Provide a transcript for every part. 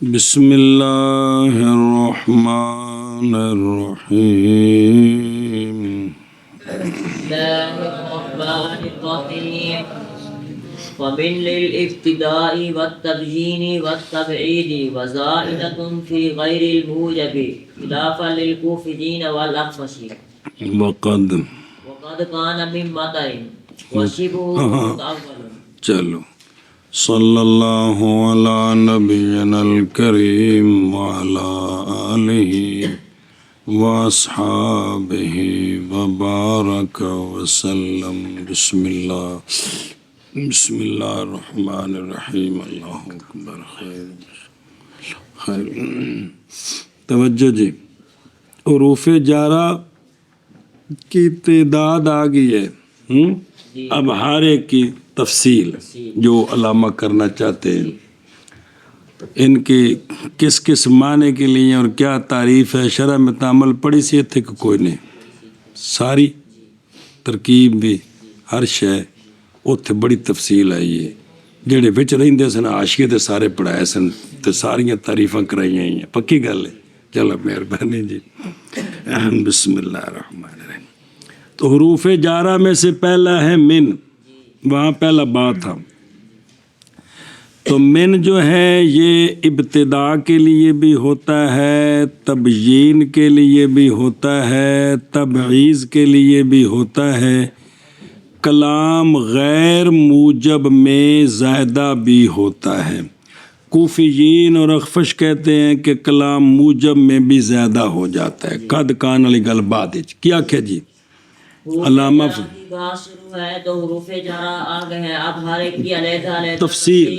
بسم اللہ الرحمن الرحیم الله الرحمن الرحيم ومن للابتداء والتبيين والتبعيد وزائدة في غير الموجب خلافا للكوفيين والأخفش وقد كان من مطر وشبهه متأول. چلو صلی اللہ علی نبینا الکریم وعلی آلہ واصحابہ وبارک وسلم. بسم اللہ الرحمن الرحیم. اللہ اکبر. خیر توجہ جی. حروف جارہ کی تعداد آ گئی ہے. اب ہر ایک کی تفصیل جو علامہ کرنا چاہتے ہیں ان کی کس کس معنی کے لیے اور کیا تعریف ہے شرح میں تعامل پڑھی سی تھے کہ کوئی نہیں. ساری ترکیب بھی ہر شے اتھے بڑی تفصیل آئی ہے. جڑے وچ رہندے سن عاشقے تے سارے پڑھائے سن تے ساریاں تعریفاں کرائی ہیں. پکی گل ہے. چلو مہربانی جی. بسم اللہ الرحمن الرحیم. تو حروف جارہ میں سے پہلا ہے من. وہاں پہلا با تھا. تو من جو ہے یہ ابتدا کے لیے بھی ہوتا ہے, تبیین کے لیے بھی ہوتا ہے, تبعیض کے لیے بھی ہوتا ہے, کلام غیر موجب میں زائدہ بھی ہوتا ہے. کوفیین اور اخفش کہتے ہیں کہ کلام موجب میں بھی زیادہ ہو جاتا ہے. قد کان علی گل بات کیا کہ جی علامہ شروع ہے تو حروف جارہ آ گئے ہیں. اب ہر ایک کی علیحدہ تفصیل.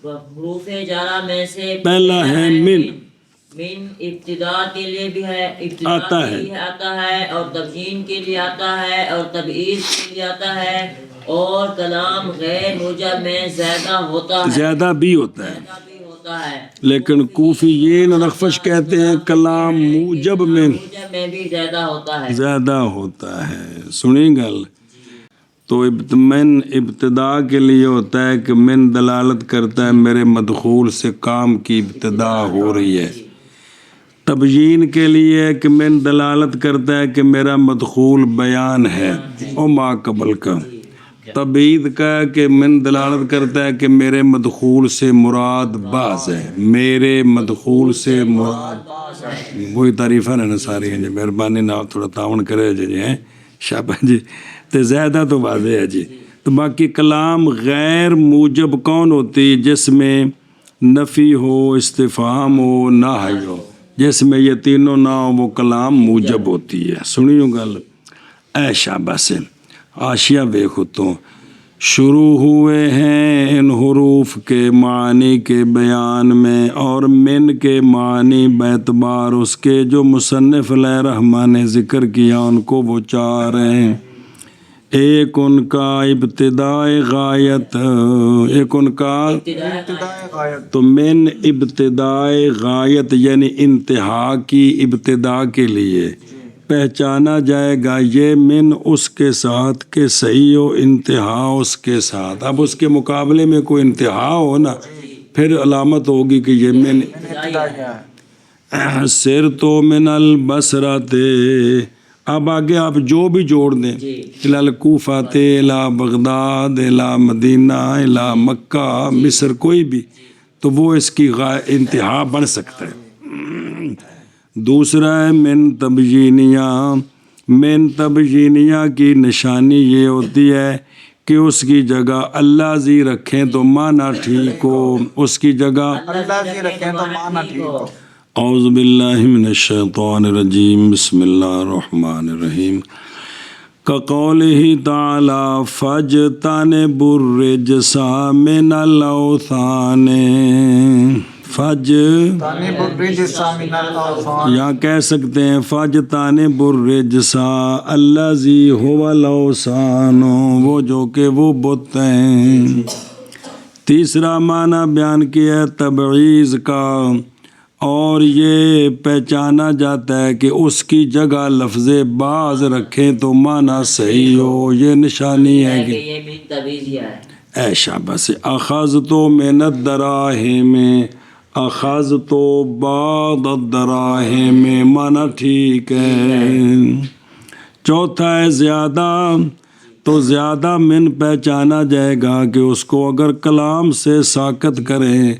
حروف جارہ میں سے پہلا ہے من. من ابتدا کے لیے بھی ہے, آتا ہے, اور تبیین کے لیے آتا ہے, اور تبعیض کے لیے آتا ہے, اور کلام غیر موجب میں زیادہ ہوتا ہے, زیادہ بھی ہوتا ہے. لیکن کوفیین اور اخفش کہتے ہیں کلام موجب میں بھی زیادہ ہوتا ہے. سنی گل. تو من ابتدا کے لیے ہوتا ہے کہ من دلالت کرتا ہے میرے مدخول سے کام کی ابتدا ہو رہی ہے. تبیین کے لیے کہ من دلالت کرتا ہے کہ میرا مدخول بیان ہے او ما قبل کا. تبعید کا کہ من دلالت کرتا ہے کہ میرے مدخول سے مراد باز ہے. میرے مدخول سے مراد وہی تعریفہ نے ساری ہیں جی. مہربانی نہ تھوڑا تعاون کرے جی ہیں شابہ جی. تو زیادہ تو واضح ہے جی. تو باقی کلام غیر موجب کون ہوتی؟ جس میں نفی ہو, استفہام ہو, نہی ہو. جس میں یہ تینوں نہ ہو وہ کلام موجب ہوتی ہے. سنیو گل. اے شابہ سے آشیہ بیخو تو شروع ہوئے ہیں ان حروف کے معنی کے بیان میں اور من کے معنی بیتبار اس کے جو مصنف علیہ رحمہ نے ذکر کیا ان کو وہ چار ہیں. ایک ان کا ابتدائے غایت, ایک ان کا تو من ابتدائے غایت یعنی انتہا کی ابتدا کے لیے پہچانا جائے گا یہ من اس کے ساتھ کہ صحیح ہو انتہا اس کے ساتھ. اب اس کے مقابلے میں کوئی انتہا ہو نا پھر علامت ہوگی کہ یہ من. سر تو من البصرۃ. اب آگے آپ جو بھی جوڑ دیں الی الکوفہ الی بغداد الی مدینہ الی مکہ مصر کوئی بھی تو وہ اس کی انتہا بن سکتا ہے. دوسرا ہے من تبیینیہ. من تبیینیہ کی نشانی یہ ہوتی ہے کہ اس کی جگہ اللہ زی رکھیں تو معنی ٹھیک ہو. اس کی جگہ اللہ زی رکھیں تو معنی ٹھیک ہو. اعوذ باللہ من الشیطان الرجیم. بسم اللہ الرحمن الرحیم. کقولہ تعالی فاجتنبوا الرجس من الاوثان. یا کہہ سکتے ہیں فاجتنبوا الرجس الذی هو الاوثان, وہ جو کہ وہ بت ہیں. تیسرا معنی بیان کیا ہے تبعیض کا, اور یہ پہچانا جاتا ہے کہ اس کی جگہ لفظ بعض رکھیں تو معنی صحیح ہو. یہ نشانی ہے کہ اے شابہ سے اخذت من الدراہم اخذ تو بعض الدراہم مانا ٹھیک ہے. چوتھا ہے زیادہ، تو زیادہ من پہچانا جائے گا کہ اس کو اگر کلام سے ساکت کریں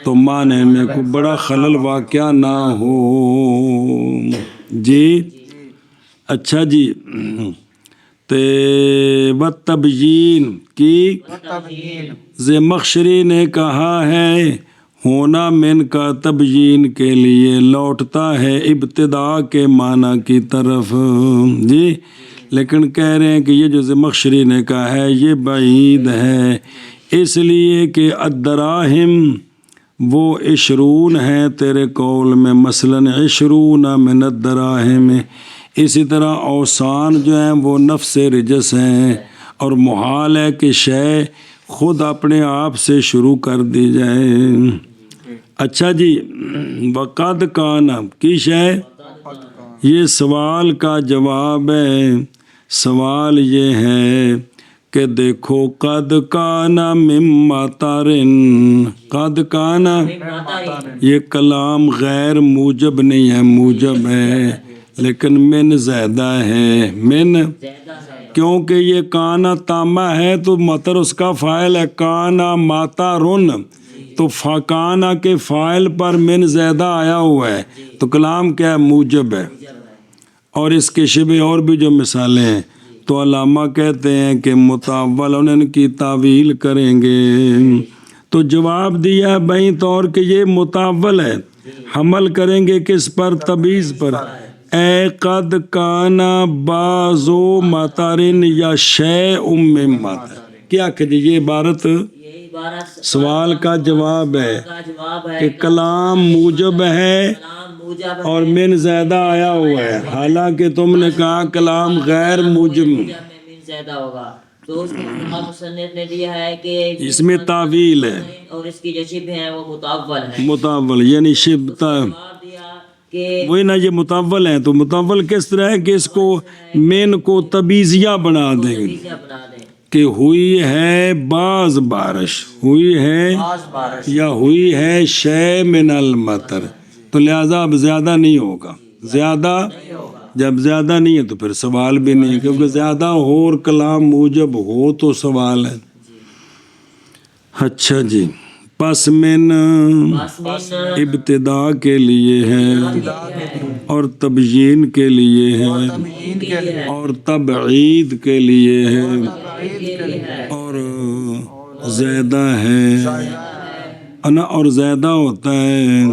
تو معنی میں کوئی بڑا خلل واقعہ نہ ہو. جی اچھا جی. تے والتبیین کی زمخشری نے کہا ہے ہونا من کا تبیین کے لیے لوٹتا ہے ابتدا کے معنی کی طرف. جی لیکن کہہ رہے ہیں کہ یہ جو زمخشری نے کہا ہے یہ بعید ہے، اس لیے کہ الدراہم وہ 20 ہیں تیرے قول میں، مثلاً 20 من الدراہم. اسی طرح اوسان جو ہیں وہ نفس رجس ہیں، اور محال ہے کہ شے خود اپنے آپ سے شروع کر دی جائے. اچھا جی. وقد کان کی شے یہ سوال کا جواب ہے. سوال یہ ہے کہ دیکھو قد کانا مما تارن، قد کانا یہ کلام غیر موجب نہیں ہے، موجب ہے، لیکن من زیادہ ہے. من کیونکہ یہ کانا تامہ ہے تو مطر اس کا فاعل ہے. کانا ماتا رن تو کانا کے فاعل پر من زیادہ آیا ہوا ہے تو کلام کیا ہے؟ موجب ہے. اور اس کے شبہ اور بھی جو مثالیں ہیں تو علامہ کہتے ہیں کہ متاول ان کی تعویل کریں گے. تو جواب دیا بیں طور کہ یہ متاول ہے، حمل کریں گے کس پر؟ تبعیض پر. اے قد کانا بعضو ماتارن یا شیء من ماتر. کیا کہ یہ عبارت سوال کا جواب ہے کہ کلام موجب ہے اور من زیادہ آیا ہوا ہے، حالانکہ تم نے کہا کلام غیر موجب زیادہ ہوگا. تو اس میں مصنف نے دیا ہے کہ اس میں تعویل ہے اور اس کی جو شبہ ہے وہ متاول ہے. متاول یعنی شبہ کہ وہی نا، یہ متاول ہے. تو متاول کس طرح ہے کہ اس کو مین کو تبیزیہ بنا دیں گے بنا دیں کہ ہوئی ہے بعض بارش، ہوئی ہے یا ہوئی ہے شے من المطر، تو لہذا اب زیادہ نہیں ہوگا. زیادہ جب زیادہ نہیں ہے تو پھر سوال بھی نہیں، کیونکہ زیادہ ہو اور کلام موجب ہو تو سوال ہے. اچھا جی. پس من ابتدا کے لیے ہے اور تبیین کے لیے ہے اور تبعید کے لیے ہے اور زیادہ ہے نا، اور زیادہ ہوتا ہے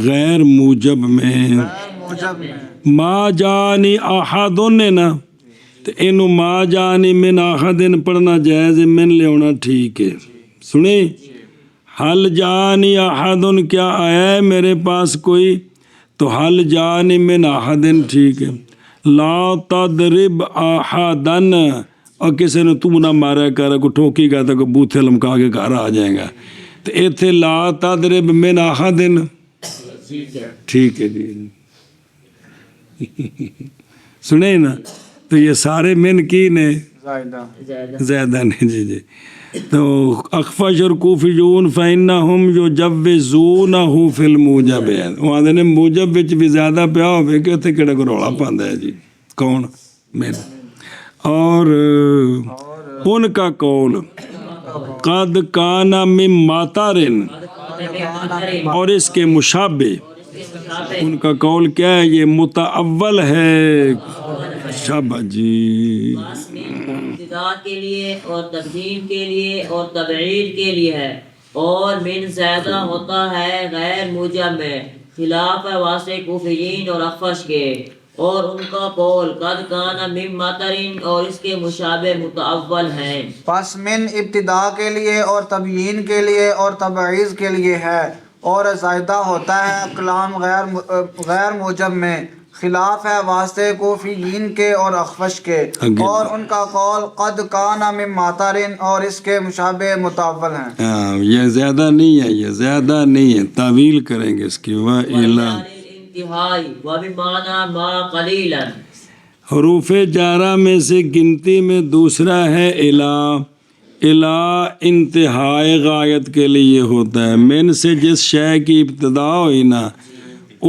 غیر موجب میں. ما جانی احدن نا، تو اینو ما جانی من احدن پڑھنا جائز، من لے ہونا ٹھیک ہے. سنیں حل جانی احدن کیا آیا ہے میرے پاس کوئی، تو حل جانی من احدن ٹھیک ہے. لا تضرب احدن، اور کسی نے تو نہ مارا کرا کو ٹھوکی گا تو بوتھے لمکا کے گھر آ جائے گا. تو ایتھے لا تضرب من احدن ٹھیک ہے جی. سنیں نا، تو یہ سارے من کی نے زیادہ نہیں. جی جی. تو اخفش اور کوفیون فإنہم یجوزونہ فی الموجب ہے. وہاں نے موجب وچ بھی زیادہ پیا ہوئے کہ اتنے کہڑا کو رولا پاندا ہے جی. کون؟ من. اور ان کا قول قد کان من ماتارن اور اس کے مشابہ، ان کا قول کیا ہے؟ یہ متاول ہے. شابہ جی. ابتداء کے لیے اور تبیین کے لیے اور تبعید کے لیے ہے، اور من زیادہ ہوتا ہے غیر موجب میں، خلاف ہے واسطے کوفیین اور اخفش کے. اور ان کا قول قد کان من مطرن اور اس کے مشابہ متاول ہیں. پس من ابتداء کے لیے اور تبیین کے لیے اور تبعیض کے لیے ہے، اور زائدہ ہوتا ہے کلام غیر موجب میں، خلاف ہے واسطے کوفیین کے اور اخفش کے. اور ان کا قول قد کان من ماترن اور اس کے مشابہ متاول ہیں. یہ زیادہ نہیں ہے، یہ زیادہ نہیں ہے، تعویل کریں گے اس کی. انتہائی وبمعنی ما قلیلا، حروف جارہ میں سے گنتی میں دوسرا ہے الہ. الہ انتہائی غایت کے لیے ہوتا ہے. من سے جس شے کی ابتدا ہوئی نا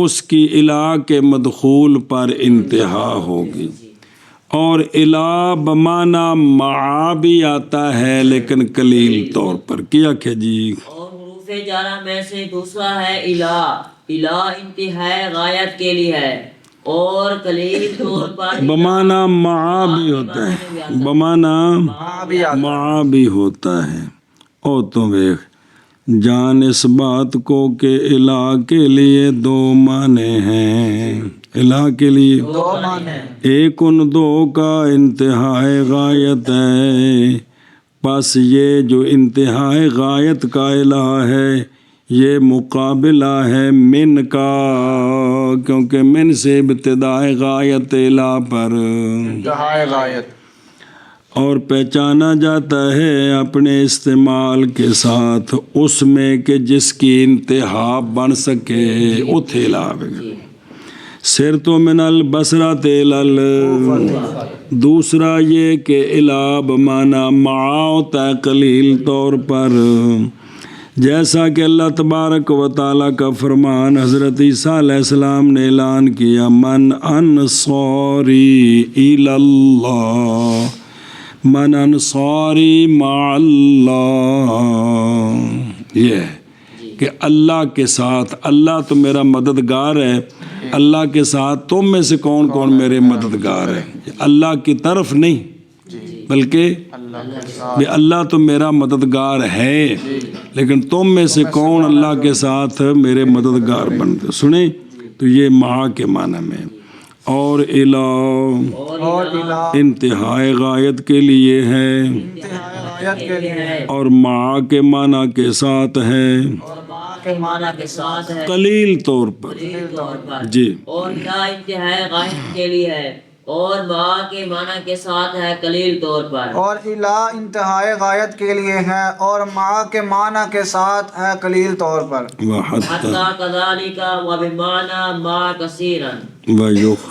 اس کی الہ کے مدخول پر انتہا ہوگی. اور الہ بمعنی مع بھی آتا ہے لیکن قلیل طور پر. کیا کہ جی اور حروف جارہ میں سے دوسرا ہے الہ. الہ انتہائی غایت کے لیے ہے اور قلیل طور پر بمعنی مع بھی ہوتا ہے. بمعنی مع بھی ہوتا ہے. او تو دیکھ جان اس بات کو کہ الہ کے لیے دو معنی ہیں. الہ کے لیے دو معنی ایک ان دو کا انتہائی غایت ہے. پس یہ جو انتہائی غایت کا الہ ہے یہ مقابلہ ہے من کا، کیونکہ من سے ابتدائی غایت الہ پر انتہائی غایت اور پہچانا جاتا ہے اپنے استعمال کے ساتھ اس میں کہ جس کی انتہا بن سکے اتھے لاوے. سر تو من البصرہ تیلل. دوسرا یہ کہ الہ بمعنی مع ہوتا ہے قلیل طور پر، جیسا کہ اللہ تبارک و تعالیٰ کا فرمان حضرت عیسیٰ علیہ السلام نے اعلان کیا من انصاری الی اللہ، من انصاری مع اللہ. یہ ہے کہ اللہ کے ساتھ، اللہ تو میرا مددگار ہے، اللہ کے ساتھ تم میں سے کون کون میرے مددگار ہے. اللہ کی طرف نہیں بلکہ اللہ تو میرا مددگار ہے، لیکن تم میں سے کون اللہ کے ساتھ میرے مددگار بنتے. سنیں تو یہ مع کے معنی میں. اور الہ انتہائی غایت کے لیے ہے انتہائی غایت کے لیے اور مع کے معنی کے ساتھ ہے اور مع کے معنی کے ساتھ ہے قلیل طور پر. قلیل طور پر. جی اور الہ انتہائی غایت کے لیے ہے اور مع کے معنی کے ساتھ ہے قلیل طور پر. اور الہ انتہائی غایت کے لیے ہے اور مع کے معنی کے ساتھ ہے قلیل طور پر. وحتی حتی کذالک وبمعنی مع کثیرا ویخ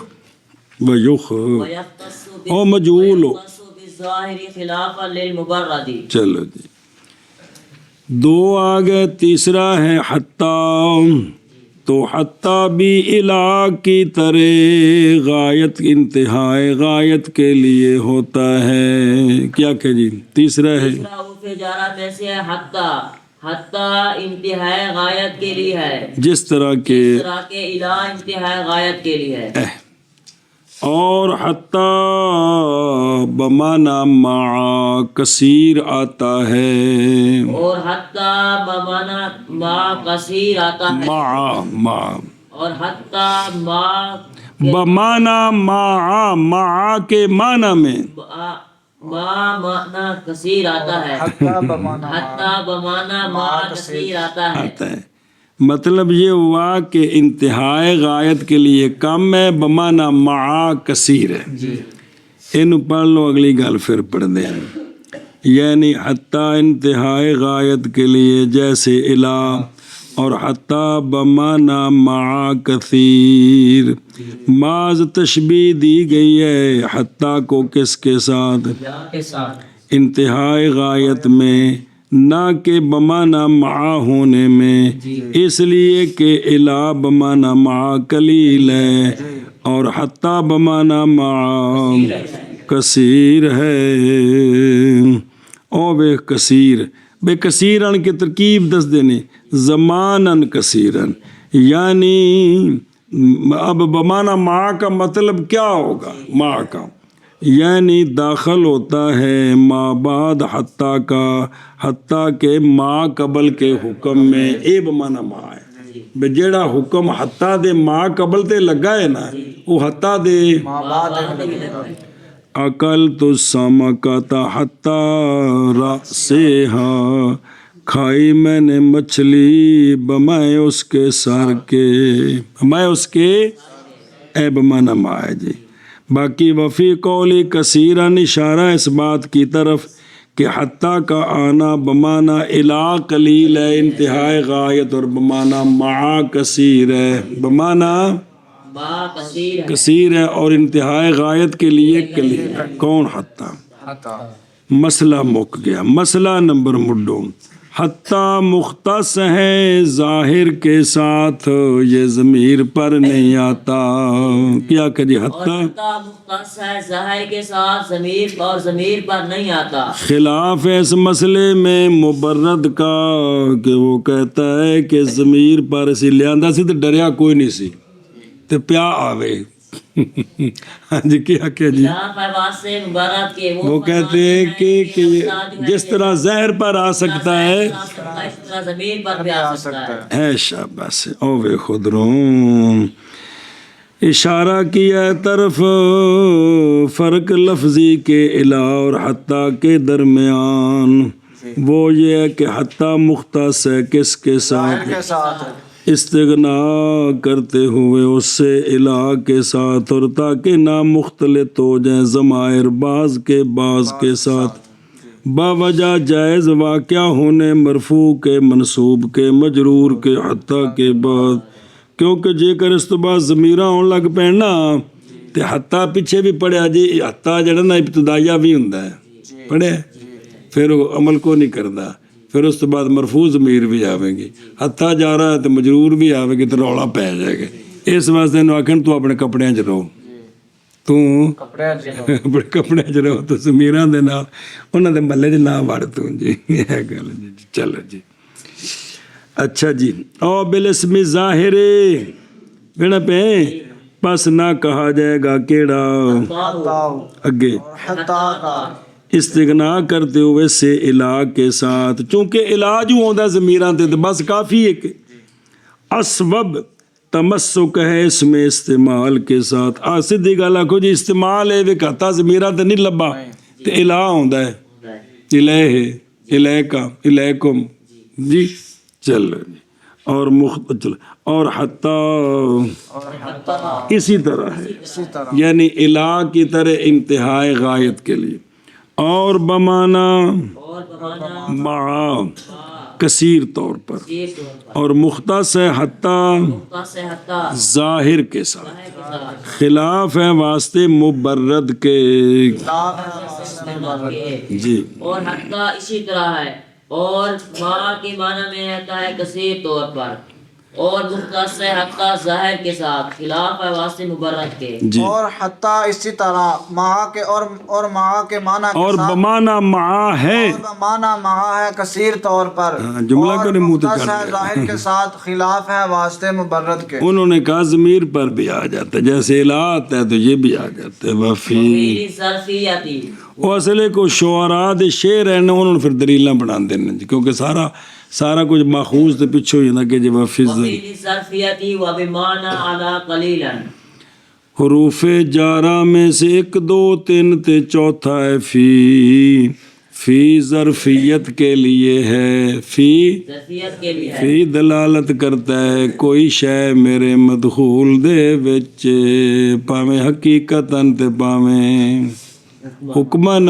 ویختص او مجہول ہو. بالظاہر خلافا للمبرد. چلو جی دو آگے تیسرا ہے حتی. تو حتی بھی الہ کی طرح غایت انتہائی غایت کے لیے ہوتا ہے. کیا کہ جی تیسرا ہے تیسرا حروف جارہ میں سے ہے حتی. حتی انتہائی غایت کے لیے ہے جس طرح کے اس طرح کے الہ انتہائی غایت کے لیے ہے. اور حتی بمعنی مع کثیر آتا ہے. اور حتی بمعنی مع کثیر آتا ہے. مع اور حتی مع بمعنی مع کے معنی میں مع معنی کثیر آتا ہے. حتی بمعنی حتی بمعنی مع کثیر آتا ہے. آتا ہے. مطلب یہ ہوا کہ انتہائی غایت کے لیے کم ہے، بمعنی مع کثیر ہے. ان پڑھ لو اگلی گل پھر پڑھ دیں. یعنی حتی انتہائی غایت کے لیے جیسے الہ اور حتی بمعنی مع کثیر. معاذ تشبیہ دی گئی ہے حتی کو کس کے ساتھ؟ کے ساتھ انتہائی غایت میں، نہ کہ بمعنی مع ہونے میں، اس لیے کہ الہ بمعنی مع قلیل ہے اور حتی بمعنی مع کثیر ہے. او بے کثیر، بے کثیرن کی ترکیب دس دینے زمانن کثیرن. یعنی اب بمعنی مع کا مطلب کیا ہوگا؟ مع کا یعنی داخل ہوتا ہے ما بعد حتی کا، حتی کے ما قبل کے حکم میں. اے بمعنی ما ہے بے جیڑا حکم حتی دے ما قبل تے لگا ہے نا وہ حتی دے عقل تو سمکتا حتی رأسیہا. کھائی میں نے مچھلی بمائے اس کے سر کے، بمائے اس کے اے بمعنی ما ہے جی. باقی وفی قولی کثیرن اشارہ اس بات کی طرف کہ حتی کا آنا بمعنی الہ قلیل ہے انتہائی غایت اور بمعنی مع کثیر ہے، بمعنی مع کثیر ہے کثیر ہے اور انتہائی غایت کے لیے قلیل ہے. کون حتی؟ مسئلہ مک گیا. مسئلہ نمبر مڈو حتیٰ مختص ہے ظاہر کے ساتھ یہ ضمیر پر نہیں آتا. کیا کہ جی حتیٰ مختص ہے ظاہر کے ساتھ ضمیر اور ضمیر پر نہیں آتا. خلاف ہے اس مسئلے میں مبرد کا کہ وہ کہتا ہے کہ ضمیر پر اسی لیاندا سی تے ڈریا کوئی نہیں سی تے پیا آوے. ہاں جی کیا کہ جی وہ کہتے ہیں کہ جس طرح زہر پر آ سکتا ہے زمین پر بھی آ سکتا ہے. ہے شاباش. اوے خود روم اشارہ کیا ہے طرف فرق لفظی کے الہ اور حتیٰ کے درمیان. وہ یہ ہے کہ حتیٰ مختص ہے کس کے ساتھ استغنا کرتے ہوئے اس سے الہ کے ساتھ اور تاکہ نہ مختلط ہو جائیں ضمائر بعض کے ساتھ باوجہ جائز واقع ہونے مرفوع کے منصوب کے مجرور کے حتیٰ کے بعد. کیونکہ جے کر اس تو بعد ضمیراں ہون لگ پین نا تے حتیٰ پیچھے بھی پڑھیا جی حتیٰ جڑا نا ابتدائیہ بھی ہوندا ہے پڑھے پھر وہ عمل کو نہیں کردا. پھر اس تو بعد مرفوع ضمیر بھی آوے گی حتیٰ جا رہا ہے تو مجرور بھی آوے گی تو رولا پہ جائے گا. اس واسطے انہوں آکھن تو اپنے کپڑیاں چ رہو تو اپنے کپڑیاں چ رہو تو ضمیراں دے نال انہاں دے محلے چ نہ وڑ تو جی یہ گل جی. چلو جی اچھا جی. او بالاسم ظاہر بنا پہ پس نہ کہا جائے گا کیڑا اگے استغنا کرتے ہوئے سے الہ کے ساتھ. چونکہ الہ جو ہوندا ضمیراں تے بس کافی ہے کہ اسبب تمسک ہے اس میں استعمال کے ساتھ. سیدھی گل آکھو جی استعمال ہے وکھتا ضمیراں تے نہیں لبا تے الہ ہوندا ہے الہ الیکا الیکم جی. چلو جی اور چلو اور حتیٰ اسی طرح ہے یعنی الہ کی طرح انتہائی غایت کے لیے. اور بمانا مع کثیر طور پر اور مختص ہے حتیٰ ظاہر کے ساتھ خلاف ہے واسطے مبرد کے جی. اور حتیٰ اسی طرح ہے اور مع کے معنی میں آتا ہے کثیر طور پر اور مختص ہے حتیٰ ظاہر کے ساتھ خلاف ہے واسطے مبرد کے جی. اور حتیٰ اسی طرح مع کے اور مع کے معنی کے اور ساتھ بمانا مع ہے معنی مع ہے کثیر طور پر جملہ اور کرے منہ تے مختص ہے کر ظاہر کے ساتھ خلاف ہے واسطے مبرد کے. انہوں نے کہا ضمیر پر بھی آ جاتا ہے جیسے الہ آتا ہے تو یہ بھی آ جاتا ہے. وفی ظرفیتی وہ اصلے کو شعراء دے شعر ہیں انہوں نے پھر دلیلاں بنا دینے جی کیونکہ سارا کچھ ماخوذ تے پیچھے ہوئی نا کہ جی وفی ظرفیتی و بمعنی علی قلیلا. حروف جارہ میں سے 1 2 3 تے چوتھا ہے فی ظرفیت کے لیے ہے. ظرفیت کے لیے ہے فی دلالت کرتا ہے کوئی شے میرے مدخول دے وچ پاویں حقیقتاً تے پاویں حکمن.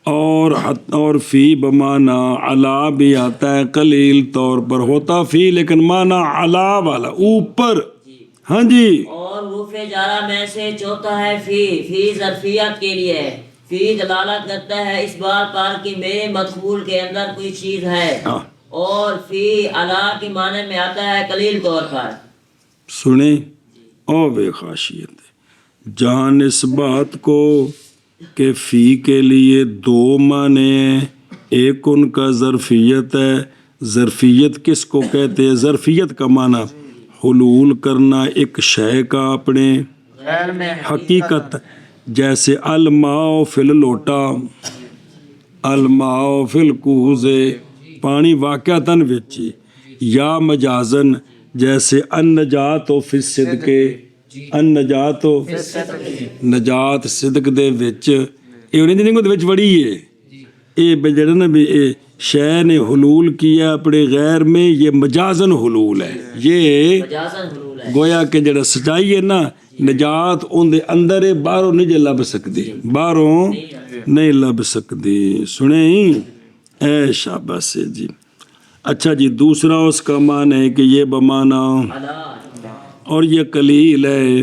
اور فی بمانا علا بھی آتا ہے قلیل طور پر ہوتا فی لیکن مانا علا والا اوپر. ہاں جی. اور حروف جارہ میں سے چوتھا ہے فی ظرفیت کے لیے. فی دلالت کرتا ہے اس بات پر کہ میرے مدخول کے اندر کوئی چیز ہے. اور فی علا کے معنی میں آتا ہے قلیل طور پر. سنیں او بے خاشیت جہاں اس بات کو کہ فی کے لیے 2 معنی ہیں. ایک ان کا ظرفیت ہے. ظرفیت کس کو کہتے ہیں؟ ظرفیت کا معنی حلول کرنا ایک شے کا اپنے حقیقت جیسے الماء فی اللوٹا الماء فی الکوز پانی واقعتاً وچ یا مجازن جیسے النجات فی الصدق النجات نجات صدق دے وچ یہ نہیں دے وچ وڑی ہے یہ جڑا نا بھی شے نے حلول کیا اپنے غیر میں یہ مجازن حلول ہے. یہ گویا کہ جڑا سچائی ہے نا نجات ان دے اندر ہے باہروں نہیں لب سکتی باہروں نہیں لب سکتی. سنیں اے شاباش جی. اچھا جی دوسرا اس کا معنی ہے کہ یہ بمانا اور یہ قلیل ہے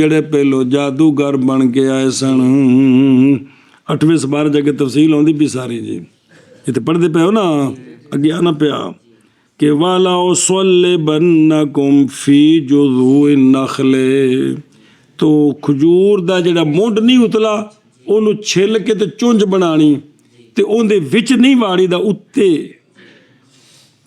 ਜਿਹੜੇ ਪਹਿਲੋਂ ਜਾਦੂਗਰ ਬਣ ਕੇ ਆਏ ਸਨ 8ਵੇਂ ਸਬਾਰ ਜਾ ਕੇ ਤਫਸੀਲ ਆਉਂਦੀ ਵੀ ਸਾਰੀ ਜੀ ਇੱਥੇ ਪੜ੍ਹਦੇ ਪਏ ਹੋ ਨਾ ਅੱਗੇ ਆਣਾ ਪਿਆ ਕਿ ਵਾਲਾ ਉਸਲਬਨਕੁਮ ਫੀ ਜੁਜ਼ੂਇ ਨਖਲੇ ਤੋ ਖਜੂਰ ਦਾ ਜਿਹੜਾ ਮੁੱਢ ਨਹੀਂ ਉਤਲਾ ਉਹਨੂੰ ਛਿੱਲ ਕੇ ਤੇ ਚੁੰਝ ਬਣਾਣੀ ਤੇ ਉਹਦੇ ਵਿੱਚ ਨਹੀਂ ਵਾੜੀ ਦਾ ਉੱਤੇ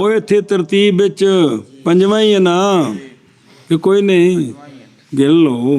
ਉਹ ਇੱਥੇ ਤਰਤੀਬ ਵਿੱਚ ਪੰਜਵਾਂ ਹੀ ਹੈ ਨਾ ਕਿ ਕੋਈ ਨਹੀਂ ਗਿਣ ਲਓ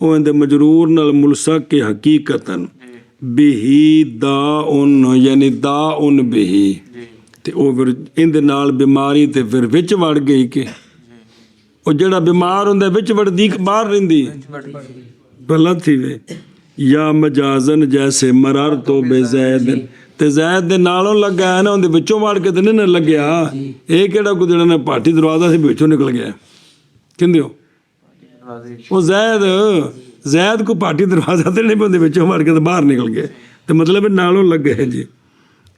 ਉਹ ਇਹਦੇ ਮਜਰੂਰ ਨਾਲ ਮੁਲਸਕ ਕੇ ਹਕੀਕਤਨ ਬਿਹੀ ਦਾ ਉਨ ਯਾਨੀ ਦਾ ਉਨ ਬਿਹੀ ਤੇ ਉਹ ਫਿਰ ਇਹਦੇ ਨਾਲ ਬਿਮਾਰੀ ਤੇ ਫਿਰ ਵਿੱਚ ਵੜ ਗਈ ਕਿ ਉਹ ਜਿਹੜਾ ਬਿਮਾਰ ਹੁੰਦਾ ਵਿੱਚ ਵੜਦੀ ਕਿ ਬਾਹਰ ਰਹਿੰਦੀ ਪਹਿਲਾਂ ਥੀ ਵੇ ਜਾਂ ਮਜਾਜ਼ਨ ਜੈਸੇ ਮਰਰ ਤੋਂ ਬੇਜ਼ੈਦ ਤੇ ਜ਼ੈਦ ਦੇ ਨਾਲੋਂ ਲੱਗਾ ਹੈ ਨਾ ਉਹਦੇ ਵਿੱਚੋਂ ਵੜ ਕੇ ਤੇ ਨਹੀਂ ਨਾ ਲੱਗਿਆ ਇਹ ਕਿਹੜਾ ਕੋਈ ਜਿਹੜਾ ਨੇ ਪਾਟੀ ਦਰਵਾਜ਼ਾ ਸੀ ਵਿੱਚੋਂ ਨਿਕਲ ਗਿਆ ਕਹਿੰਦੇ ਹੋ ਉਹ ਜ਼ੈਦ ਕੋ ਪਾਟੀ ਦਰਵਾਜ਼ਾ ਤੇ ਨਹੀਂ ਬੰਦੇ ਵਿੱਚੋਂ ਮਾਰ ਕੇ ਬਾਹਰ ਨਿਕਲ ਗਏ ਤੇ ਮਤਲਬ ਨਾਲੋਂ ਲੱਗੇ ਹੈ ਜੀ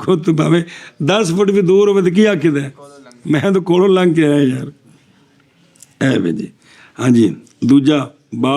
ਖੁਦ ਭਾਵੇਂ 10 ਫੁੱਟ ਵੀ ਦੂਰ ਹੋਵੇ ਤਾਂ ਕੀ ਆਖਦਾ, ਮੈਂ ਤਾਂ ਕੋਲੋਂ ਲੰਘ ਕੇ ਆਇਆ ਯਾਰ। ਐਵੇਂ ਜੀ। ਹਾਂਜੀ ਦੂਜਾ ਬਾ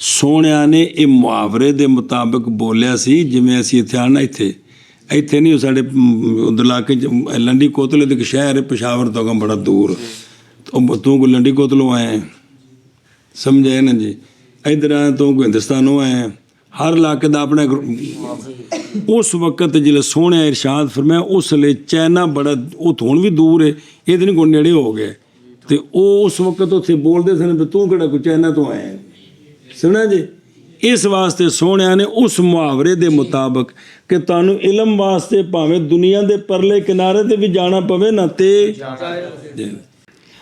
ਸੋਹਣਿਆਂ ਨੇ ਇਹ ਮੁਹਾਵਰੇ ਦੇ ਮੁਤਾਬਕ ਬੋਲਿਆ ਸੀ, ਜਿਵੇਂ ਅਸੀਂ ਇੱਥੇ ਆਣਾ, ਇੱਥੇ ਨਹੀਂ, ਸਾਡੇ ਉਧਰ ਇਲਾਕੇ 'ਚ ਲੰਡੀ ਕੋਤਲੇ ਦੇ ਇੱਕ ਸ਼ਹਿਰ ਹੈ ਪਸ਼ਾਵਰ ਤੋਂ ਬੜਾ ਦੂਰ, ਤੂੰ ਕੋਈ ਲੰਡੀ ਕੋਤਲੋਂ ਆਇਆ, ਸਮਝਿਆ ਨਾ ਜੀ, ਇੱਧਰ ਆਇਆ ਤੂੰ ਕੋਈ ਹਿੰਦੁਸਤਾਨੋਂ ਆਇਆ, ਹਰ ਇਲਾਕੇ ਦਾ ਆਪਣਾ। ਉਸ ਵਕਤ ਜਿਹੜੇ ਸੋਹਣਿਆ ਇਰਸ਼ਾਦ ਫਰਮਾਇਆ, ਉਸ ਲਈ ਚਾਈਨਾ ਬੜਾ, ਉਹ ਹੁਣ ਵੀ ਦੂਰ ਹੈ, ਇਹਦੇ ਨਹੀਂ ਕੋਈ ਨੇੜੇ ਹੋ ਗਏ, ਤੇ ਉਹ ਉਸ ਵਕਤ ਉੱਥੇ ਬੋਲਦੇ ਸਨ ਵੀ ਤੂੰ ਕਿਹੜਾ ਕੋਈ ਚਾਈਨਾ ਤੋਂ ਆਇਆ। ਸੁਣਾ ਜੀ। ਇਸ ਵਾਸਤੇ ਸੋਹਣਿਆਂ ਨੇ ਉਸ ਮੁਹਾਵਰੇ ਦੇ ਮੁਤਾਬਕ ਕਿ ਤੁਹਾਨੂੰ ਇਲਮ ਵਾਸਤੇ ਭਾਵੇਂ ਦੁਨੀਆ ਦੇ ਪਰਲੇ ਕਿਨਾਰੇ ਤੇ ਵੀ ਜਾਣਾ ਪਵੇ ਨਾ ਤੇ।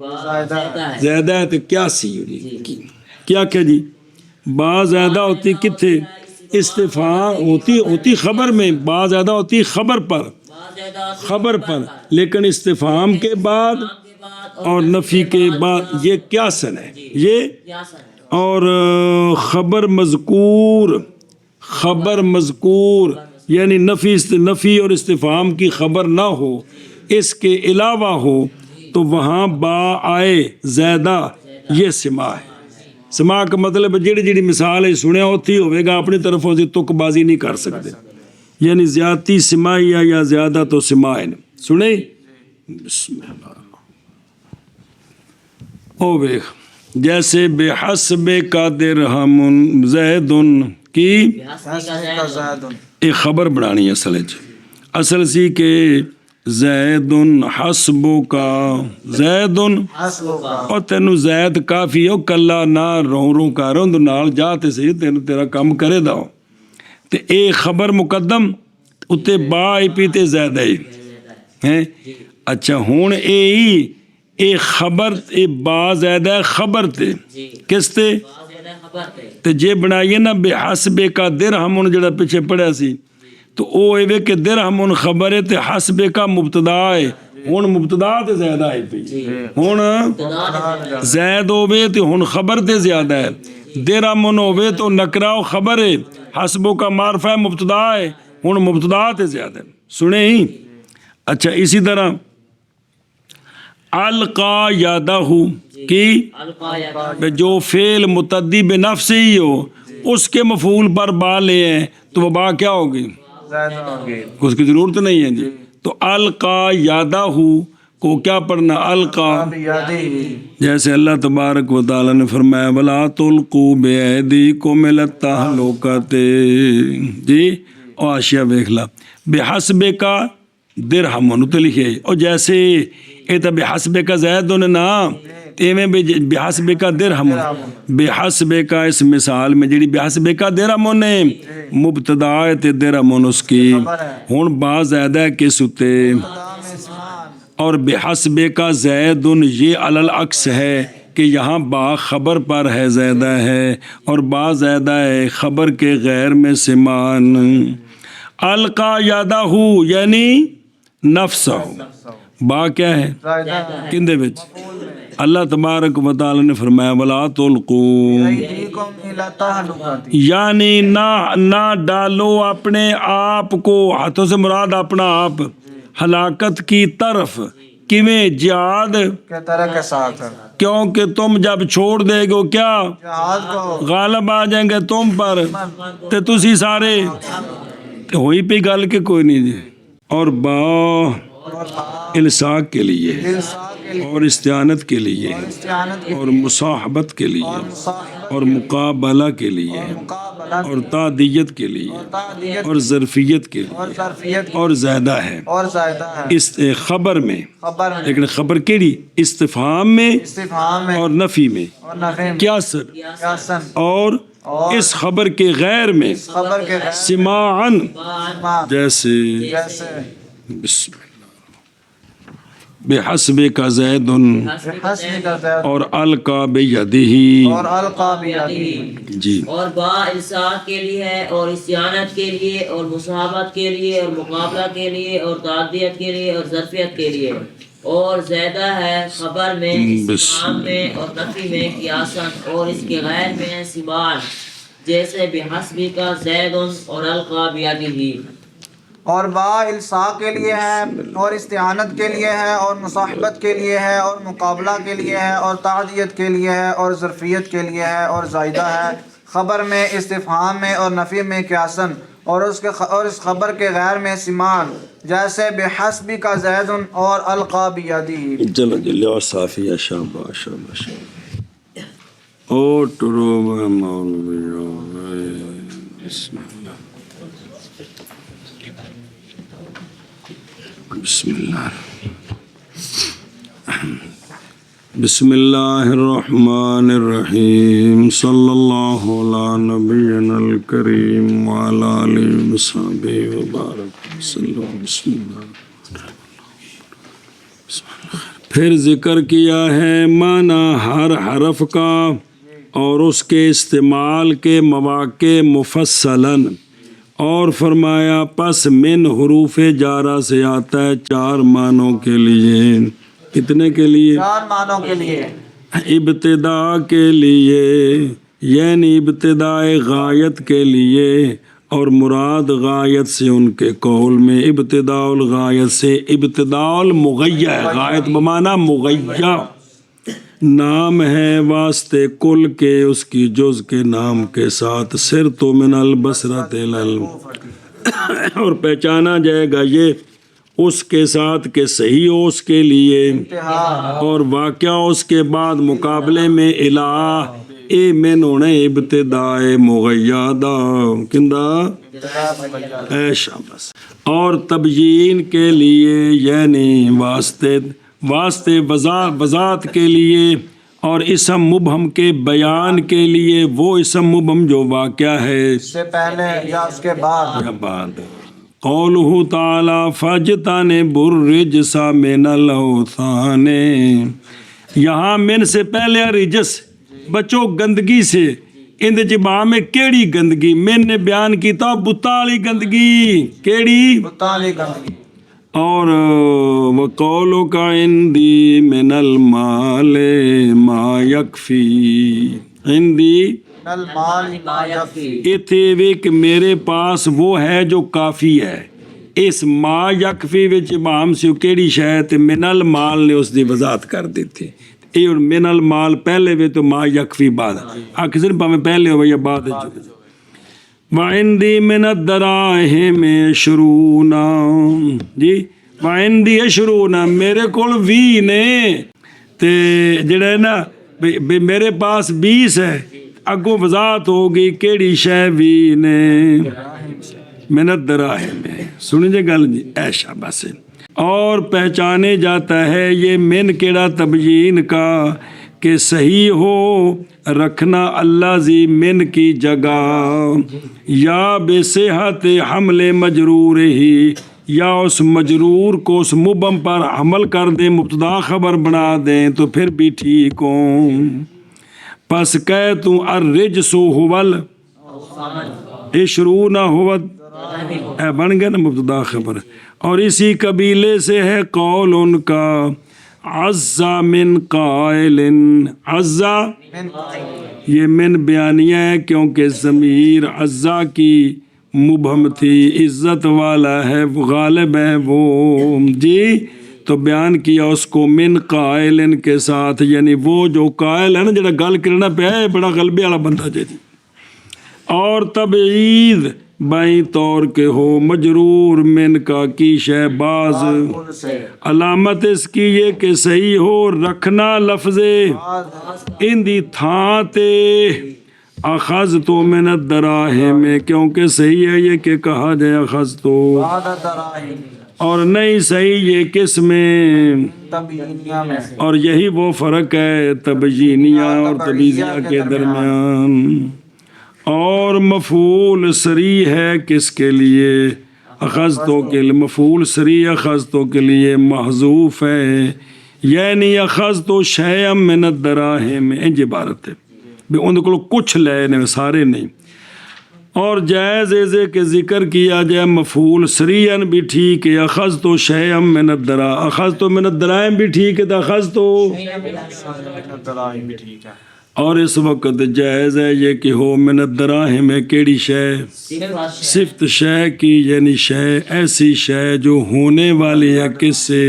زیادہ ہے زیادہ ہے تو کیا سی ہوئی کیا جی با زیادہ ہوتی کتنے استفہام ہوتی خبر میں، با زیادہ ہوتی خبر پر، خبر پر، لیکن استفہام کے بعد اور نفی کے بعد یہ کیا سن ہے یہ، اور خبر مذکور یعنی نفی اور استفہام کی خبر نہ ہو، اس کے علاوہ ہو تو وہاں با آئے زیادہ، یہ سما ہے۔ سما کا مطلب جڑی مثال ہے سنیا ہوتی ہوئے گا، اپنی طرفوں سے تک بازی نہیں کر سکتے، یعنی زیادتی سمائی یا زیادہ تو سما ہے۔ سنے بسم اللہ او بیخ جیسے بے حسب کا درہم زیدن کی ایک خبر بنانی اصل سی کہ زیدن حسبو کا زیدن اور تینو زید کافی ہو کلا نہ رو کا روند نال جاتے سے تینو تیرا کام کرے داؤ تے اے خبر مقدم اتے با ای پیتے زیدہ ہے۔ اچھا ہون اے خبر اے با زیدہ خبر تے کس تے تے جے بنائیے نا بے حسبے کا درہم جڑا پیچھے پڑھا سی تو او ایوے کہ درہم خبر ہے تے حسبے کا مبتدا ہے، ہون مبتدا تے زیادہ ہے پی، ہون زید ہوئے تے ہون خبر تے زیادہ ہے، درہم ہوئے تو نکراؤ خبر ہے، حسبو کا معرفہ مبتدا ہے، ہون مبتدا تے زیادہ ہے۔ سنے ہی اچھا اسی طرح القا یادہ کی جو فعل متعدی بنفس ہی ہو اس کے مفعول پر با لے ہیں تو وہ با کیا ہوگی، اس کی ضرورت نہیں ہے جی۔ تو القا یادہ کو کیا پڑھنا القا، جیسے اللہ تبارک و تعالیٰ نے فرمایا وَلَا تُلْقُوا بِأَيْدِيكُمْ إِلَى التَّهْلُكَةِ جی اور آشیہ بیکھلا بے حسبے کا درہم تو لکھے، اور جیسے اے تا بے حسبے کا زید نا ایویں بے حسبے کا درہم، بے حسبے کا اس مثال میں جڑی بے حسبے کا درہم نے مبتدا تے درہم اس کی ہن با زیادہ کے ستے، اور بے حسبے کا زید یہ العکس ہے کہ یہاں با خبر پر ہے زیادہ ہے اور با زیادہ ہے خبر کے غیر میں سمان۔ القا یادہ یعنی نفس با کیا ہے کندے وچ اللہ تبارک و تعالی نے فرمایا وَلَا تُلْقُوا یعنی نہ ڈالو اپنے آپ کو، ہاتھوں سے مراد اپنا آپ، ہلاکت کی طرف، کیویں جہاد کے طرح کے ساتھ، کیونکہ تم جب چھوڑ دے گو کیا غالب آ جائیں گے تم پر تے تسی سارے ہوئی پہ گل کے کوئی نہیں جی۔ اور با الساق کے لیے اور استعانت کے لیے اور مصاحبت کے لیے اور مقابلہ کے لیے اور تعدیت کے لیے اور ظرفیت کے لیے اور زیادہ ہے اس خبر میں، لیکن خبر کیڑی استفہام میں اور نفی میں کیا سر، اور اس خبر کے غیر میں سماعن جیسے بسم اللہ بے حسب کا زید اور القا بیدہ جی، اور با الساق کے لیے ہے اور استعانت کے لیے اور مصاحبت کے لیے اور مقابلہ کے لیے اور تعدیت کے لیے اور ظرفیت کے لیے، اور زیادہ ہے خبر میں استفہام میں اور نفی میں قیاساً اور اس کے غیر میں سمان، جیسے بحسبی کا زید اور القا بیدہ، اور با الساق کے لیے ہے اور استعانت کے لیے ہے اور مصاحبت کے لیے ہے اور مقابلہ کے لیے ہے اور تعدیت کے لیے ہے اور ظرفیت کے لیے ہے، اور زائدہ ہے خبر میں استفہام میں اور نفی میں قیاساً اور اس خبر کے غیر میں سمان، جیسے بحسبی کا زید اور القا بیدہ۔ چلو جی لو صافی شاباش شاباش او ٹرو مولوی بسم اللہ بسم اللہ بسم اللہ الرحمن الرحیم صلی اللہ علی نبینا الکریم وعلی آلہ وصحبہ وبارک وسلم۔ بسم اللہ پھر ذکر کیا ہے معنی ہر حرف کا اور اس کے استعمال کے مواقع مفصلاً، اور فرمایا پس من حروف جارہ سے آتا ہے 4 معنوں کے لیے۔ کتنے کے لیے؟ 4 معنوں کے لیے۔ ابتدا کے لیے یعنی ابتدائے غایت کے لیے، اور مراد غایت سے ان کے قول میں ابتداء الغایت سے ابتداء المغیہ ہے، غایت بمعنی مغیہ نام ہے واسطے کل کے اس کی جز کے نام کے ساتھ، سرت من البصرۃ اور پہچانا جائے گا یہ اس کے ساتھ کہ صحیح ہو اس کے لیے، اور واقعہ اس کے بعد مقابلے میں الہ اے من ہونے ابتدائے مغیدہ کندہ ایشا بس، اور تبیین کے لیے یعنی واسطے وضاحت کے لیے، اور اسم مبہم کے بیان کے لیے وہ اسم مبہم جو واقعہ ہے اس سے پہلے یا اس کے بعد۔ قولہ تعالی فاجتنبوا الرجس من الاوثان، یہاں من سے پہلے رجس بچو گندگی سے، اند جبا میں کیڑی گندگی؟ من نے بیان کیتا بتالی گندگی، کیڑی؟ بتالی گندگی۔ اور وقولو کا اندی من المال ما یکفی، اندی المال ما یکفی، اتھے وے کہ میرے پاس وہ ہے جو کافی ہے۔ اس ما یکفی وچ ابہام سے کیڑی شے تے من المال نے اس دی وضاحت کر دیتی، اے اور من المال پہلے وے تو ما یکفی بعد، اکثر پاویں پہلے ہو یا بعد وچ۔ وعندی من الدراہم عشرون، جی وعندی عشرون میرے کول 20 نے، تے جڑا ہے نا میرے پاس 20 ہے، اگوں وضاحت ہوگی کیڑی شے 20 نے، من الدراہم سنیں جے گل جی ایشا بس۔ اور پہچانے جاتا ہے یہ من کیڑا تبیین کا کہ صحیح ہو رکھنا اللہ زی من کی جگہ، یا بے صحت حمل مجرور ہی، یا اس مجرور کو اس مبہم پر حمل کر دیں مبتدا خبر بنا دیں تو پھر بھی ٹھیک ہوں۔ پس کہہ تو الرجس ہول عشرون ہوت بن گیا نا مبتدا خبر، اور اسی قبیلے سے ہے قول ان کا عزا من قائل، عزا یہ من بیانیہ ہے کیونکہ ضمیر عزا کی مبہم تھی، عزت والا ہے غالب ہے وہ، جی تو بیان کیا اس کو من قائل کے ساتھ، یعنی وہ جو قائل ہے نا جڑا گل کرنا پہ ہے بڑا غلبے والا بندہ جی۔ اور تبعید بائیں طور کے ہو مجرور من کا کی شے باز، علامت اس کی یہ کہ صحیح ہو رکھنا لفظ اندی تھاں تے اخذ تو من الدراہم، کیونکہ صحیح ہے یہ کہ کہا جائے اخذ تو، اور نہیں صحیح یہ کس میں، اور یہی وہ فرق ہے تبیینیہ اور تبعیضیہ کے درمیان۔ اور مفعول سری ہے کس کے لیے؟ اخذتوں کے لیے، مفعول سری اخذتوں کے لیے محذوف ہے، یعنی اخذتو شیئا من الدراہم، انج عبارت ہے ان کو کچھ لے نے سارے نہیں۔ اور جائز ہے کہ ذکر کیا جائے مفعول سریعن بھی ٹھیک ہے، اخذتو شیئا من الدراہم، اخذتو من الدراہم بھی ٹھیک ہے تو اخذتو، اور اس وقت جائز ہے یہ کہ ہو من الدراہم کیڑی شے؟ صفت شے کی، یعنی شے ایسی شے جو ہونے والی ہے کس سے؟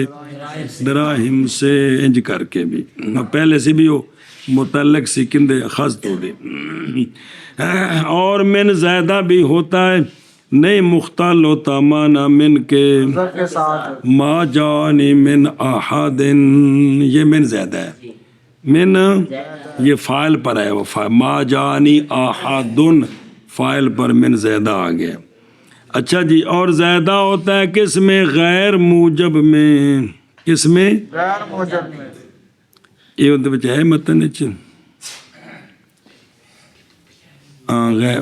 دراہم سے، انج کر کے بھی پہلے سے بھی ہو متعلق سی کندے خاص تو بھی۔ اور من زیادہ بھی ہوتا ہے، نہیں مختل ہوتا معنی من کے ما جانی من احد، یہ من زیادہ ہے، من یہ فائل پر ہے، وہ ما جانی احد فائل پر من زیادہ آ گیا۔ اچھا جی، اور زیادہ ہوتا ہے کس میں؟ غیر موجب میں، کس میں؟ غیر موجب میں، یہ اندر بچ ہے متن غیر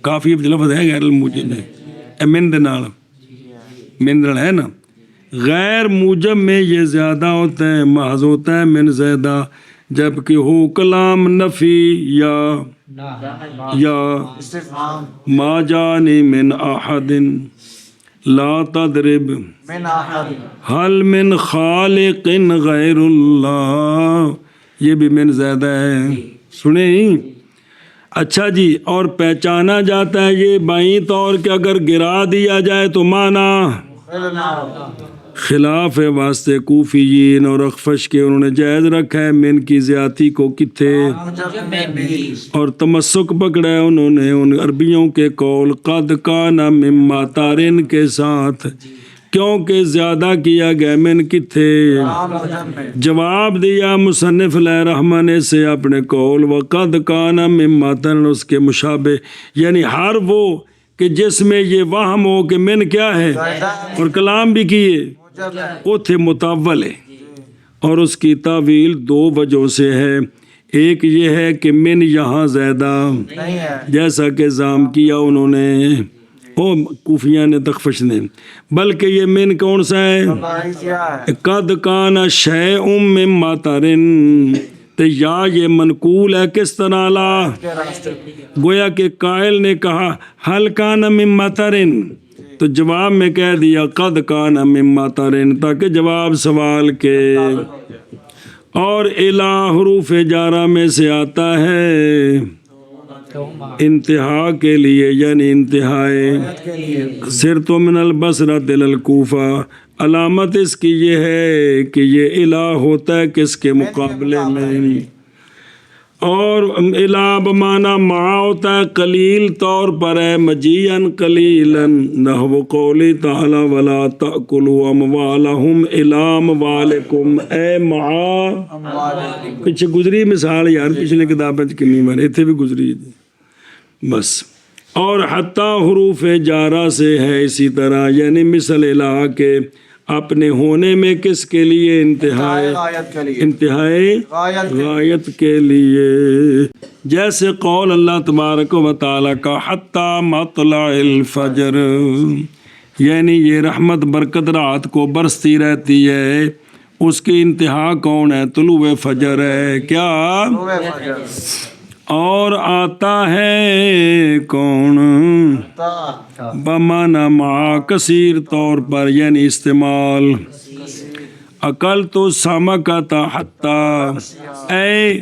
کافی لفظ ہے غیر الموجب ہے، من دے نال ہے نا، غیر موجب میں یہ زیادہ ہوتا ہے، محض ہوتا ہے من زیادہ، جبکہ ہو کلام نفی یا استفہام ما جانی من احد لا تضرب من احد حل من خالق غیر اللہ، یہ بھی من زیادہ ہے، سنیں؟ اچھا جی، اور پہچانا جاتا ہے یہ بائیں طور کہ اگر گرا دیا جائے تو معنی خلاف ہے واسطے کوفیین اور اخفش کے، انہوں نے جائز رکھا ہے من کی زیادتی کو کتھے، اور تمسک پکڑا ہے انہوں نے ان عربیوں کے قول قد کان مما تارن کے ساتھ، کیونکہ زیادہ کیا گیا من کتھے، جواب دیا مصنف علیہ رحمٰن نے سے اپنے قول وقد کان مما تارن اس کے مشابہ، یعنی ہر وہ کہ جس میں یہ وہم ہو کہ من کیا ہے اور کلام بھی کیے وہ تھے متاول ہے، اور اس کی تعویل دو وجہ سے ہے، ایک یہ ہے کہ من یہاں زیادہ جیسا کہ زام کیا انہوں نے او کوفیہ نے تخفش نے، بلکہ یہ من کون سا ہے، قد کان شیء مما ترن، تو یا یہ منقول ہے کس طرح لا، گویا کہ قائل نے کہا حل کان مما ترن، تو جواب میں کہہ دیا قد کان مما ترن، تاکہ جواب سوال کے، اور الہ حروف جارہ میں سے آتا ہے انتہا کے لیے، یعنی انتہائے، صرت من البصرہ الی الکوفہ، علامت اس کی یہ ہے کہ یہ الہ ہوتا ہے کس کے مقابلے میں، اور الہ بمعنی مع ہوتا ہے، قلیل طور پر ہے، مجیئن قلیلا، نحو قولی تعالی ولا تأکلوا اموالہم الی اموالکم، اے مع، پیچھے گزری مثال یار پچھلے کتابیں کنی بار اتنے بھی گزری بس، اور حتی حروف جارہ سے ہے اسی طرح، یعنی مثل الہ کے اپنے ہونے میں کس کے لیے، انتہائی غایت کے لیے، جیسے قول اللہ تبارک و تعالیٰ کا حتی مطلع الفجر، یعنی یہ رحمت برکت رات کو برستی رہتی ہے، اس کی انتہا کون ہے، طلوع فجر ہے، کیا، اور آتا ہے کون، بمعنی مع کثیر طور پر، یعنی استعمال، عقل تو سمکتا حتی، اے،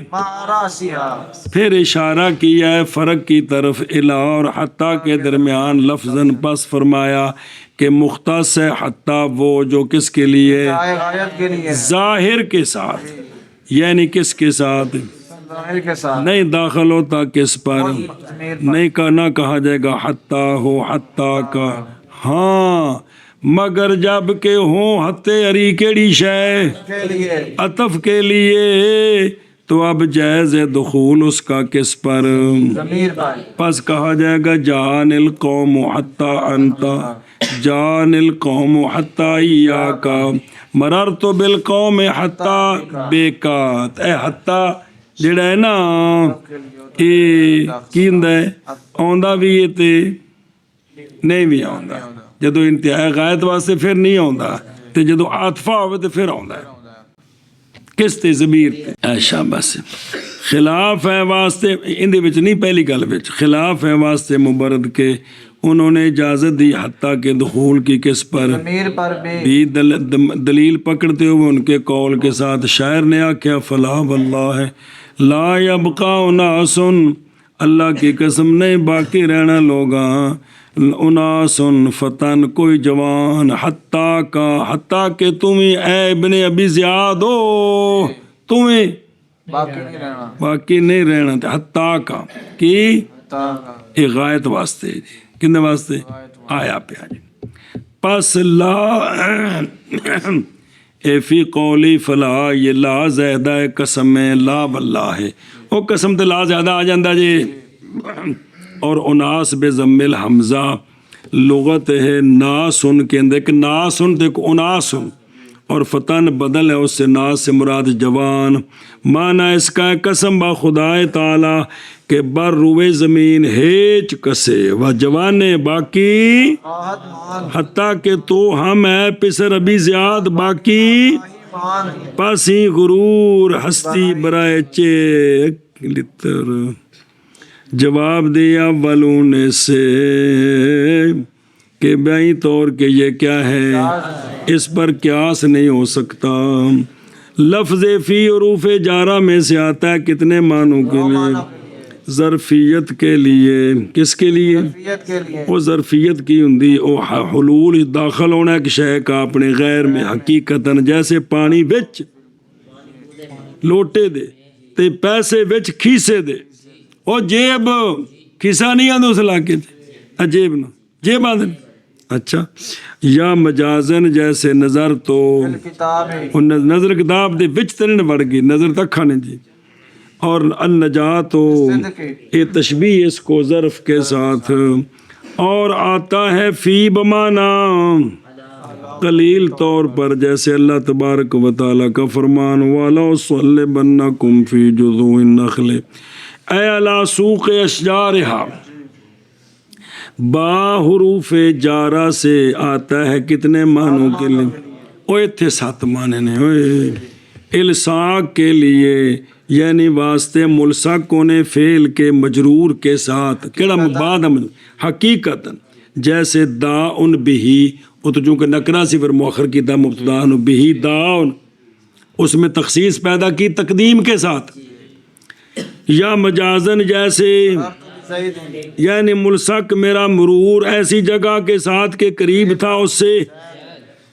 پھر اشارہ کیا ہے فرق کی طرف، الہ اور حتی کے درمیان لفظاً، پس فرمایا کہ مختص ہے حتی وہ جو کس کے لیے، ظاہر کے ساتھ، یعنی کس کے ساتھ، نہیں داخل ہوتا کس پر، نہیں نہ کہا جائے گا حتی ہو حتی کا، ہاں مگر جب کہ ہوں حتی اری کیڑی شے، عطف کے لیے، تو اب جائز ہے دخول اس کا کس پر، پس کہا جائے گا جان القوم حتی انتا، جان القوم حتی ایاک، مررت بالقوم حتی بیکات، اے حتی جڑا ہے نا یہ کی ہوندا ہے، آندا بھی ہے تے نہیں بھی آندا، جدو انتہائی غایت واسطے پھر نہیں آندا، تے جدو عاطفہ ہوئے تے پھر آندا ہے، کس تے ضمیر تے، ایشا بس خلاف ہے واسطے اندے وچ نہیں، پہلی گل وچ خلاف ہے واسطے مبرد کے، انہوں نے اجازت دی حتیٰ کے دخول کی کس پر بھی دلیل پکڑتے ہوئے ان کے قول کے ساتھ، شاعر نے آکھیا فلا واللہ لا یبقا اناس، اللہ کی قسم نہیں باقی رہنا لوگاں، اناس فتن کوئی جوان، حتیٰ کا حتیٰ کہ تمہیں اے ابن ابی زیاد ہو، تمہیں باقی نہیں رہنا، حتیٰ کا کی غایت واسطے جی، کنے واسطے آیا پہ آجی، پس لا اے فی قولی فلا، یہ لا زیادہ ہے قسم میں، لا واللہ ہے، وہ قسم تے لا زیادہ آ جاندہ جی، اور اناس بے ضم الحمزہ لغت ہے ناسن کے اندر، ایک ناسن تے ایک اناسن، اور فتن بدل ہے اس سے، ناس سے مراد جوان، مانا اس کا ہے قسم با خدائے تعالی کہ بر روئے زمین ہیچ کسے و جوانے باقی راحت مان حتیٰ کہ تو ہم ہے پسر ابھی زیاد باقی مان پاسی غرور ہستی برائے چیک لتر جواب دیا والوں نے سے کہ بائیں طور کہ یہ کیا ہے اس پر قیاس نہیں ہو سکتا لفظ فی حروف جارہ میں سے آتا ہے کتنے معنوں کے لیے ظرفیت کے لیے کس کے لیے نیت کے لیے وہ ظرفیت کی ہندی وہ حلول داخل ہونا ایک شے کا اپنے غیر میں حقیقتاً جیسے پانی وچ لوٹے دے تے پیسے وچ کھیسے دے وہ جیب کھیسا نہیں آدھا اس علاقے عجیب نہ جیب آدھن اچھا یا مجازن جیسے نظر تو کتاب ان نظر کتاب دے وچ ترن وڑ گئی نظر تک کھانے جی اور النجات یہ تشبیہ اس کو ظرف کے ساتھ اور آتا ہے فی بمانا قلیل طور پر جیسے اللہ تبارک و تعالیٰ کا فرمان وَلَوْ صَلِّبَنَّكُمْ فِي جُذُوعِ النَّخْلِ اے عَلَىٰ سُوقِ أَشْجَارِهَا با حروف جارہ سے آتا ہے کتنے معنوں کے لیے اوے تھے 7 معنی نے اوے الصاق کے لیے یعنی واسطے ملصق ہونے فعل کے مجرور کے ساتھ کیڑا بعد حقیقتاً جیسے داء بہی وہ تو چونکہ نکرہ صفر مؤخر کی تھا مبتدا بہی داء اس میں تخصیص پیدا کی تقدیم کے ساتھ یا مجازن جیسے یعنی ملصق میرا مرور ایسی جگہ کے ساتھ کے قریب تھا اس سے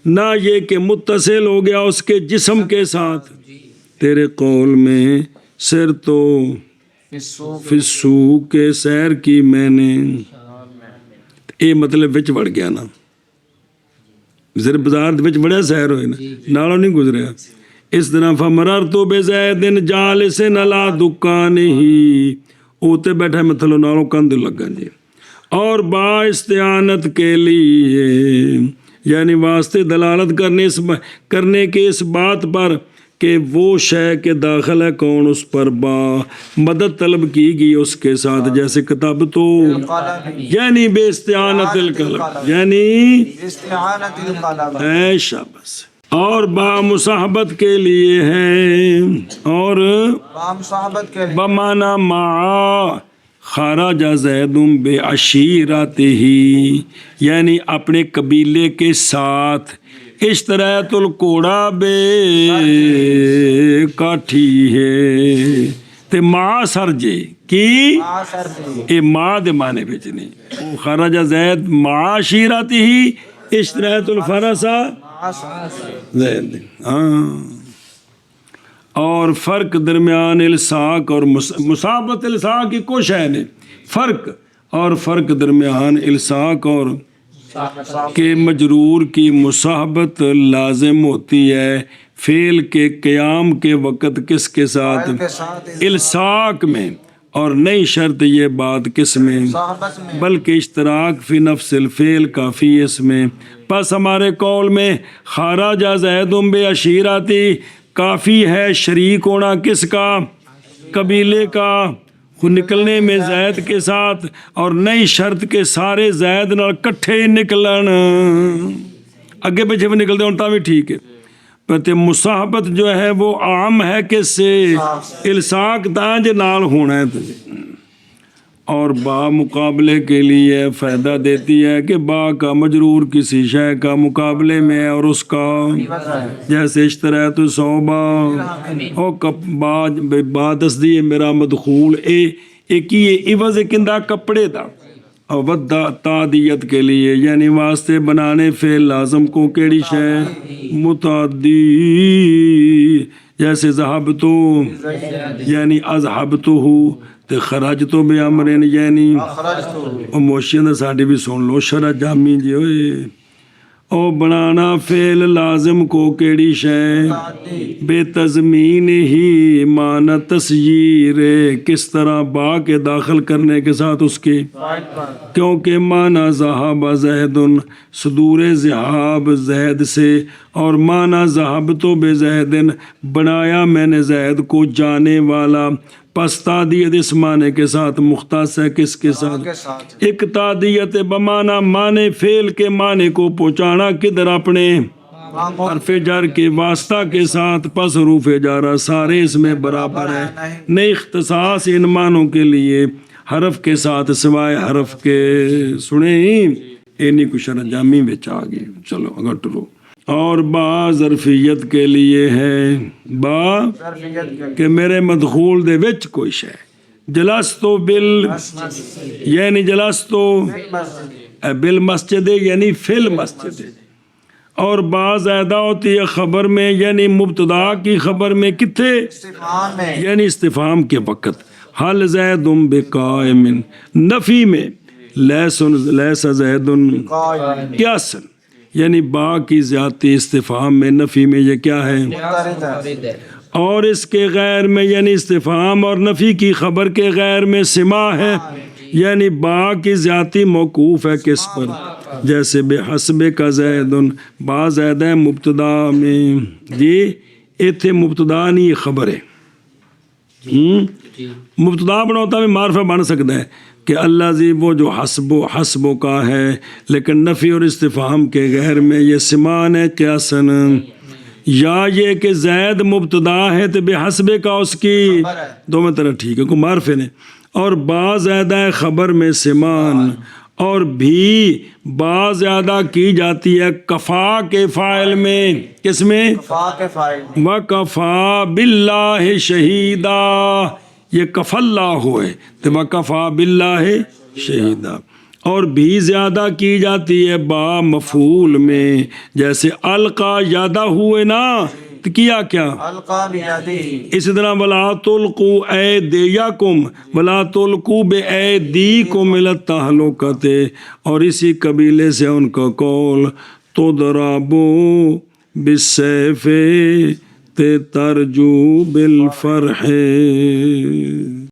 نہ یہ کہ متصل ہو گیا اس کے جسم کے ساتھ تیرے قول میں سر تو فسو کے سیر کی میں نے یہ مطلب وچ وڑ گیا نا زر بازار وچ بڑا سیر ہوئے نا نالوں نہیں گزریا اس طرح فمرر تو بے زیدن جالسن علی دکان ہی اوتے بیٹھا مطلب نالوں کندھ لگا جی اور با استعانت کے لیے یعنی واسطے دلالت کرنے کے اس بات پر کہ وہ شے کے داخل ہے کون اس پر با مدد طلب کی گئی اس کے ساتھ جیسے کتاب تو یعنی بے استعانت القلب یعنی استعانت القلب اے شاباش اور با مصاحبت کے لیے ہے اور بام صحابت کے لیے بمانا مع خرج زید بعشیرتہ یعنی اپنے قبیلے کے ساتھ اشترایت الکوڑا بے کاٹھی ہے تے ماں سرجے کی آخر سے اے ماں دے معنی وچ نہیں خرج زید مع عشیرتہ اشترایت الفرسا زید ہاں اور فرق درمیان الصاق اور مصاحبت الصاق کی کوشش ہے فرق اور فرق درمیان الصاق اور کے مجرور کی مصاحبت لازم ہوتی ہے فعل کے قیام کے وقت کس کے ساتھ الصاق میں اور نئی شرط یہ بات کس میں صحابت میں بلکہ اشتراک فی نفس الفعل کافی اس میں پس ہمارے قول میں خرج زید بعشیرتہ کافی ہے شریک ہونا کس کا قبیلے کا خود نکلنے میں زید کے ساتھ اور نئی شرط کے سارے زید نال کٹھے نکلن اگے پیچھے بھی نکلتے ہوتا بھی ٹھیک ہے پتہ مصاحبت جو ہے وہ عام ہے کس سے الصاق دانج نال ہونا ہے اور با مقابلے کے لیے فائدہ دیتی ہے کہ با کا مجرور کسی شے کا مقابلے میں اور اس کا جیسے اشترایت صوبہ او با تصدیق میرا مدخول ایک ہی عوض کندہ کپڑے دا اور ودہ تعدیت کے لیے یعنی واسطے بنانے فعل لازم کو کیڑی شے متعدی جیسے ذہبتو یعنی اذہبتو تے خرج تو بے امرین یعنی خرج تو او موشیاں دا ساڈی بھی سن لو شرع جامی جی ہوئے او بنانا فعل لازم کو کیڑی شے بے تضمین ہی معنی تسییر کس طرح با کے داخل کرنے کے ساتھ اس کے کیونکہ معنی ذہب زید صدور ذہاب زید سے اور معنی ذہب تو بے زید بنایا میں نے زید کو جانے والا پس تعدیت اس معنی کے ساتھ مختص ہے کس کے ساتھ ایک تعدیت بمعنی معنی فعل کے معنی کو پہنچانا کدھر اپنے حرف جر کے واسطہ کے ساتھ پس حروف جارہ سارے اس میں برابر ہے نہیں اختصاص ان معنوں کے لیے حرف کے ساتھ سوائے حرف کے سنیں اینی کچھ شرجامی بچ آگے چلو اگر ٹرو اور با ظرفیت کے لیے ہے با کہ میرے مدخول دے وچ کوئی شے جلستو بال یعنی جلستو بالمسجد یعنی فی المسجد اور با زیادہ ہوتی ہے خبر میں یعنی مبتدا کی خبر میں کتھے یعنی استفہام کے وقت حل زید بقائم نفی میں لیس زید قیاسن یعنی با کی زیادتی استفہام میں نفی میں یہ کیا ہے اور اس کے غیر میں یعنی استفہام اور نفی کی خبر کے غیر میں سما ہے یعنی با کی زیادتی موقوف ہے کس پر جیسے بے حسب کا زید با زید ہے مبتدا میں جی ایتھے مبتدا نہیں خبر ہے مبتدا بناتا میں معرفہ بن سکتا ہے کہ اللہ زی وہ جو حسب کا ہے لیکن نفی اور استفہام کے غیر میں یہ سمان ہے قیاسن یا یہ کہ زید مبتدا ہے تو بے حسب کا اس کی دو میں طرح ٹھیک ہے کو معرفے نے اور با زیادہ ہے خبر میں سمان اور بھی با زیادہ کی جاتی ہے کفا کے فاعل میں کس میں وَكَفَى بِاللَّهِ شَهِيدًا یہ کف اللہ ہوئے تو وَكَفَى بِاللَّهِ شَهِيدًا اور بھی زیادہ کی جاتی ہے با مفعول میں جیسے القا یادہ ہوئے نا تو کیا کیا اسی طرح وَلَا تُلْقُوا أَيْدِيَكُمْ وَلَا تُلْقُوا بِأَيْدِيكُمْ إِلَى التَّهْلُكَةِ اور اسی قبیلے سے ان کا قول تُضْرَبُوا بِالسَّيْفِ تَرْجُوا بِالْفَرْحِ